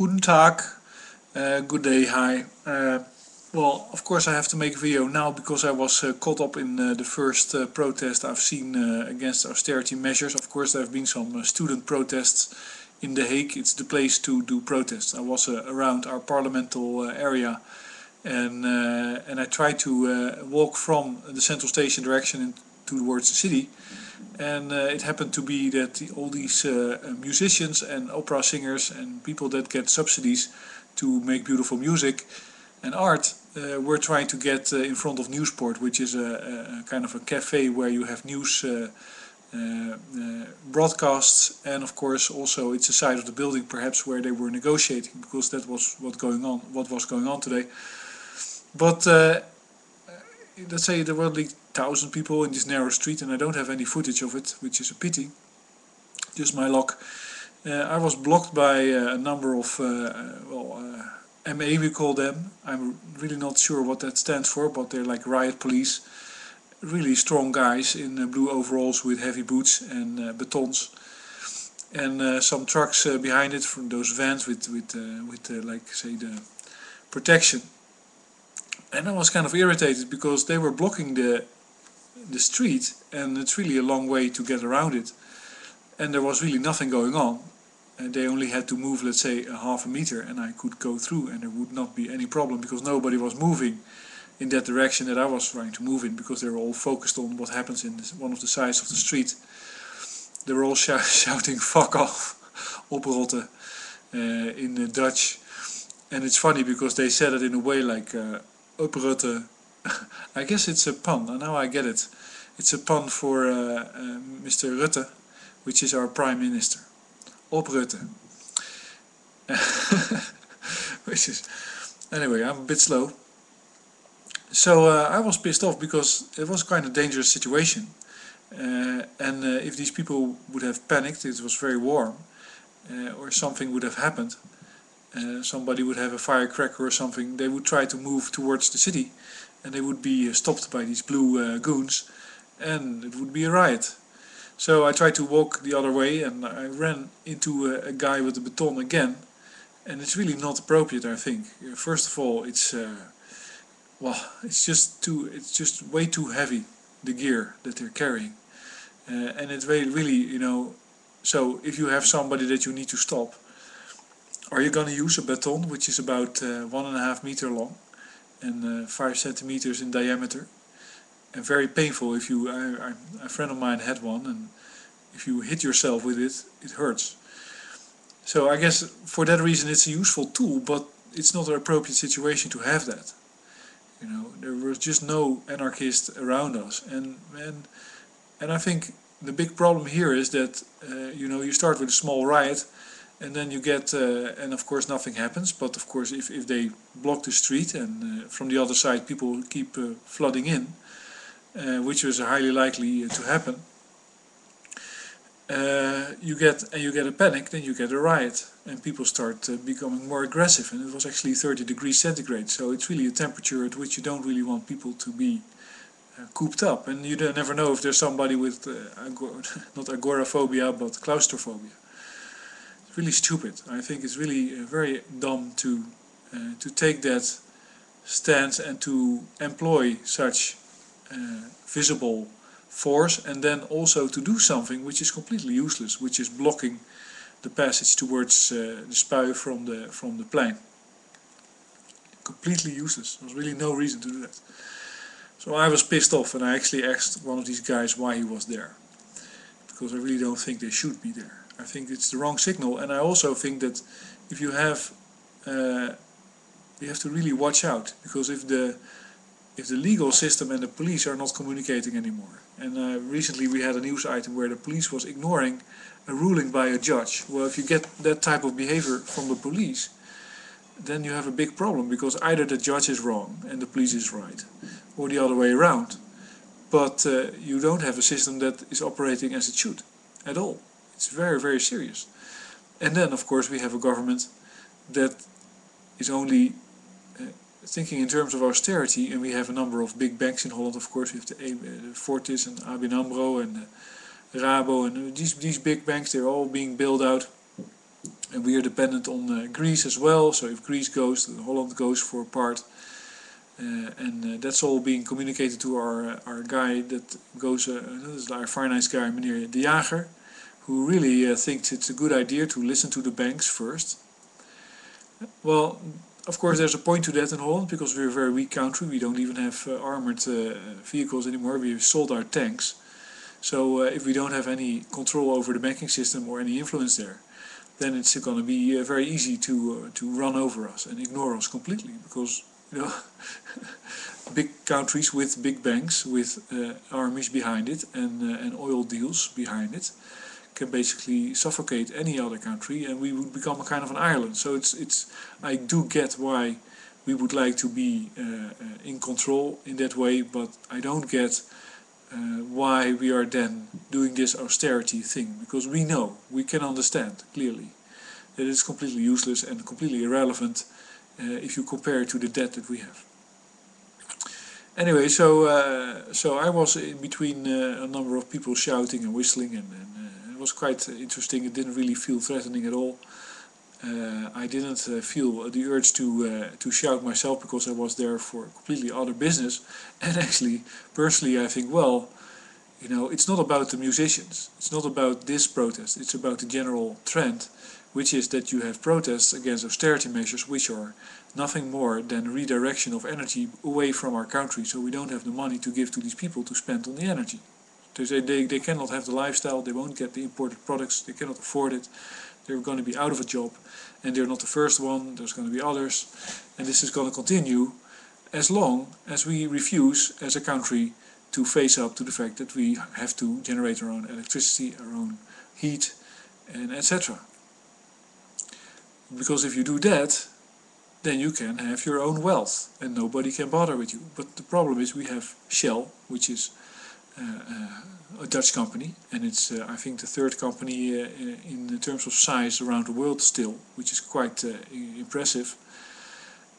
Guten Tag, good day, hi. Well, of course I have to make a video now because I was caught up in the first protest I've seen against austerity measures. Of course there have been some student protests in The Hague. It's the place to do protests. I was around our parliamental area and I tried to walk from the central station direction towards the city. And it happened to be that all these musicians and opera singers and people that get subsidies to make beautiful music and art were trying to get in front of Newsport, which is a kind of a cafe where you have news broadcasts, and of course also it's a side of the building perhaps where they were negotiating, because that was what was going on today. But let's say there were only 1,000 people in this narrow street, and I don't have any footage of it, which is a pity, just my luck. I was blocked by a number of MA, we call them. I'm really not sure what that stands for, but they're like riot police, really strong guys in blue overalls with heavy boots and batons, and some trucks behind it, from those vans with like say the protection. And I was kind of irritated because they were blocking the street, and it's really a long way to get around it, and there was really nothing going on. And they only had to move, let's say, a half a meter, and I could go through, and there would not be any problem because nobody was moving in that direction that I was trying to move in, because they were all focused on what happens in one of the sides of the street. They were all shouting "fuck off," oprotten, in Dutch, and it's funny because they said it in a way like oprotten. I guess it's a pun, and now I get it. It's a pun for Mr. Rutte, which is our Prime Minister. Oprotten. Which is... Anyway, I'm a bit slow. So I was pissed off because it was kind of dangerous situation. And if these people would have panicked, it was very warm, or something would have happened, somebody would have a firecracker or something, they would try to move towards the city, and they would be stopped by these blue goons, and it would be a riot. So I tried to walk the other way, and I ran into a guy with a baton again, and it's really not appropriate, I think. First of all, it's it's just way too heavy, the gear that they're carrying, and it's really, you know. So if you have somebody that you need to stop, are you going to use a baton, which is about 1.5 meters long and 5 centimeters in diameter, and very painful if you... a friend of mine had one, and if you hit yourself with it, it hurts. So I guess for that reason it's a useful tool, but it's not an appropriate situation to have that. You know, there was just no anarchists around us, and I think the big problem here is that you know, you start with a small riot, and then you get, and of course nothing happens, but of course if they block the street and from the other side people keep flooding in, which was highly likely to happen, you get a panic, then you get a riot, and people start becoming more aggressive, and it was actually 30 degrees centigrade, so it's really a temperature at which you don't really want people to be cooped up, and you never know if there's somebody with not agoraphobia but claustrophobia. It's really stupid. I think it's really very dumb to take that stance and to employ such visible force, and then also to do something which is completely useless, which is blocking the passage towards the spui from the plane. Completely useless. There was really no reason to do that. So I was pissed off, and I actually asked one of these guys why he was there, because I really don't think they should be there. I think it's the wrong signal, and I also think that if you have to really watch out, because if the legal system and the police are not communicating anymore, and recently we had a news item where the police was ignoring a ruling by a judge. Well, if you get that type of behavior from the police, then you have a big problem, because either the judge is wrong and the police is right, or the other way around. But you don't have a system that is operating as it should at all. It's very, very serious. And then of course we have a government that is only thinking in terms of austerity, and we have a number of big banks in Holland, of course. We have the Fortis and ABN AMRO and Rabo, and these big banks, they're all being bailed out. and we are dependent on Greece as well. So if Greece goes, Holland goes for a part. And that's all being communicated to our guy that goes, that is our finance guy, meneer De Jager, who really thinks it's a good idea to listen to the banks first. Well, of course there's a point to that in Holland, because we're a very weak country. We don't even have armored vehicles anymore. We've sold our tanks. So if we don't have any control over the banking system or any influence there, then it's going to be very easy to run over us and ignore us completely, because big countries with big banks with armies behind it and oil deals behind it can basically suffocate any other country, and we would become a kind of an island. So it's I do get why we would like to be in control in that way, but I don't get why we are then doing this austerity thing, because we can understand clearly that it's completely useless and completely irrelevant if you compare it to the debt that we have. Anyway, so I was in between a number of people shouting and whistling, and it was quite interesting. It didn't really feel threatening at all. I didn't feel the urge to shout myself, because I was there for completely other business. And actually, personally, I think, well, it's not about the musicians. It's not about this protest. It's about the general trend, which is that you have protests against austerity measures, which are nothing more than redirection of energy away from our country, so we don't have the money to give to these people to spend on the energy. They cannot have the lifestyle, they won't get the imported products, they cannot afford it, they're going to be out of a job, and they're not the first one, there's going to be others, and this is going to continue as long as we refuse as a country to face up to the fact that we have to generate our own electricity, our own heat, and etc. Because if you do that, then you can have your own wealth and nobody can bother with you. But the problem is we have Shell, which is a Dutch company, and it's I think the third company in terms of size around the world still, which is quite impressive,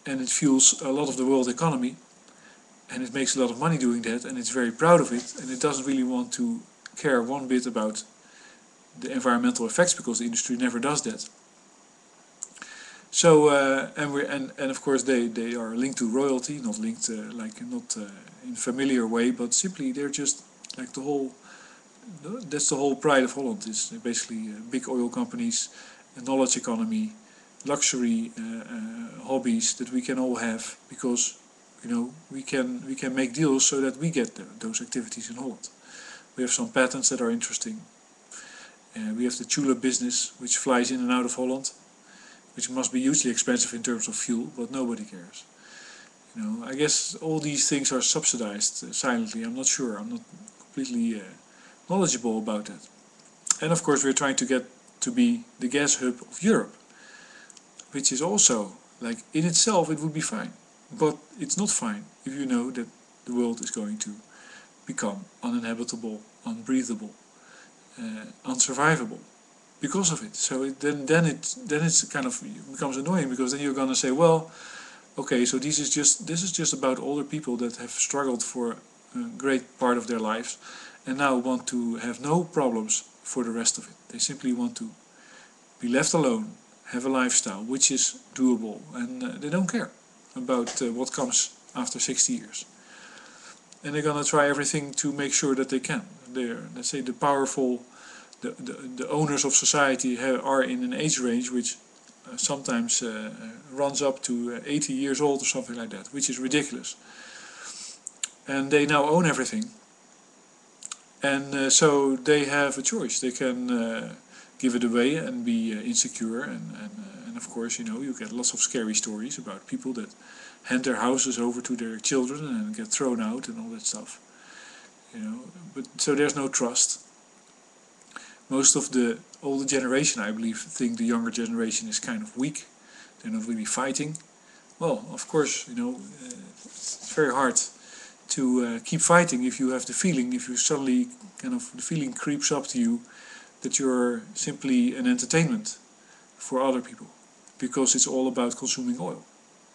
and it fuels a lot of the world economy, and it makes a lot of money doing that, and it's very proud of it, and it doesn't really want to care one bit about the environmental effects, because the industry never does that. So and of course they are linked to royalty, not linked not in a familiar way, but simply they're just like that's the whole pride of Holland, is basically big oil companies, a knowledge economy, luxury hobbies that we can all have, because we can make deals so that we get those activities in Holland. We have some patents that are interesting. We have the tulip business, which flies in and out of Holland, which must be hugely expensive in terms of fuel, but nobody cares. I guess all these things are subsidized silently. I'm not sure. I'm not completely knowledgeable about that. And of course we're trying to get to be the gas hub of Europe, which is also, in itself it would be fine. But it's not fine if you know that the world is going to become uninhabitable, unbreathable, unsurvivable because of it. So then it's kind of becomes annoying, because then you're gonna say, well, okay, so this is just about older people that have struggled for a great part of their lives, and now want to have no problems for the rest of it. They simply want to be left alone, have a lifestyle which is doable, and they don't care about what comes after 60 years. And they're gonna try everything to make sure that they can. They're, let's say, the powerful, the owners of society are in an age range which sometimes runs up to 80 years old or something like that, which is ridiculous. And they now own everything, and so they have a choice. They can give it away and be insecure, and of course, you get lots of scary stories about people that hand their houses over to their children and get thrown out and all that stuff. But so there's no trust. Most of the older generation, I believe, think the younger generation is kind of weak. They're not really fighting. Well, of course, it's very hard to keep fighting if you have the feeling, if you suddenly the feeling creeps up to you that you're simply an entertainment for other people, because it's all about consuming oil.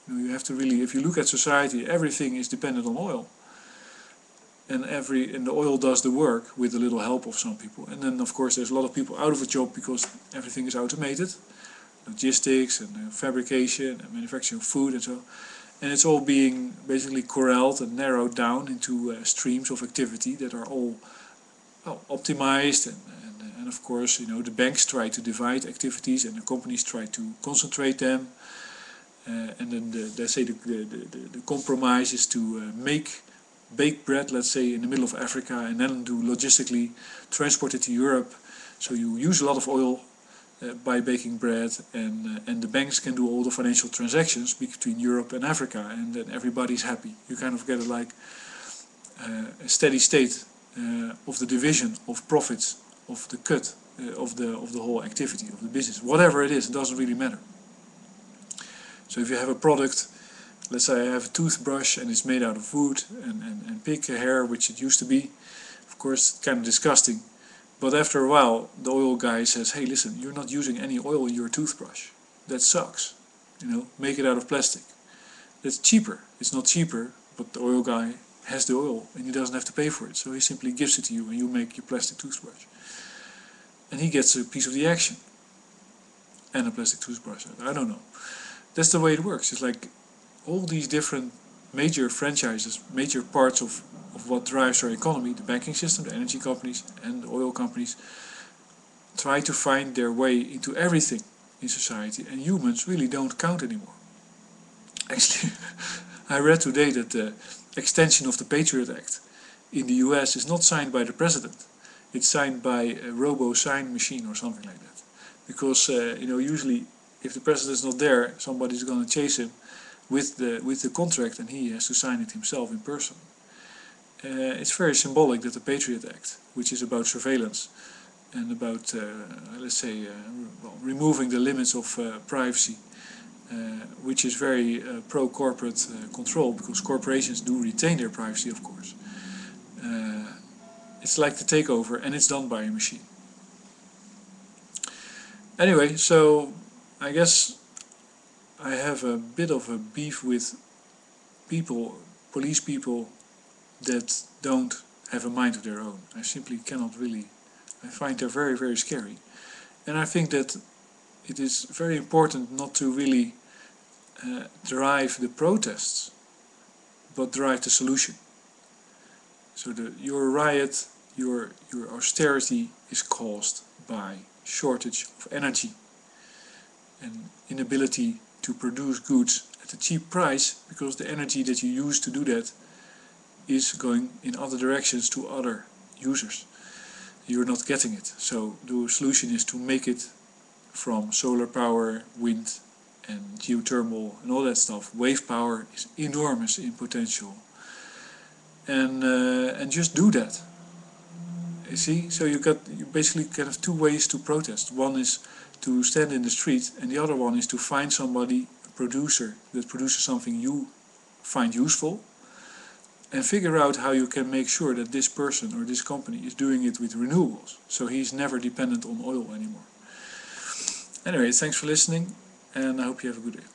You have to really, if you look at society, everything is dependent on oil. And the oil does the work with a little help of some people. And then of course there's a lot of people out of a job because everything is automated. logistics and fabrication and manufacturing of food and so. And it's all being basically corralled and narrowed down into streams of activity that are all optimized, and of course, you know, the banks try to divide activities and the companies try to concentrate them. And then let's say the compromise is to bake bread, let's say, in the middle of Africa, and then do logistically transport it to Europe. So you use a lot of oil by baking bread, and the banks can do all the financial transactions between Europe and Africa, and then everybody's happy. You kind of get like a steady state of the division of profits, of the cut of the whole activity of the business, whatever it is. It doesn't really matter. So if you have a product, let's say I have a toothbrush and it's made out of wood and pig hair, which it used to be, of course, kind of disgusting. But after a while, the oil guy says, hey, listen, you're not using any oil in your toothbrush. That sucks. You know, make it out of plastic. That's cheaper. It's not cheaper, but the oil guy has the oil and he doesn't have to pay for it. So he simply gives it to you and you make your plastic toothbrush. And he gets a piece of the action. And a plastic toothbrush. I don't know. That's the way it works. It's like all these different major franchises, major parts of what drives our economy, the banking system, the energy companies and the oil companies, try to find their way into everything in society, and humans really don't count anymore. Actually, I read today that the extension of the Patriot Act in the US is not signed by the president. It's signed by a robo-sign machine or something like that. Because you know, usually if the president's not there, somebody's going to chase him with the contract, and he has to sign it himself in person. It's very symbolic that the Patriot Act, which is about surveillance and about, let's say, removing the limits of privacy, which is very pro-corporate control, because corporations do retain their privacy, of course. It's like the takeover, and it's done by a machine. Anyway, so I guess I have a bit of a beef with people, police people, that don't have a mind of their own. I simply cannot really. I find they're very, very scary. And I think that it is very important not to really drive the protests, but drive the solution. So your riot, your austerity is caused by shortage of energy and inability to produce goods at a cheap price, because the energy that you use to do that is going in other directions to other users. You're not getting it. So the solution is to make it from solar power, wind and geothermal and all that stuff. Wave power is enormous in potential. And just do that. You see, so you basically kind of two ways to protest. One is to stand in the street, and the other one is to find somebody, a producer, that produces something you find useful, and figure out how you can make sure that this person or this company is doing it with renewables, so he's never dependent on oil anymore. Anyway, thanks for listening, and I hope you have a good day.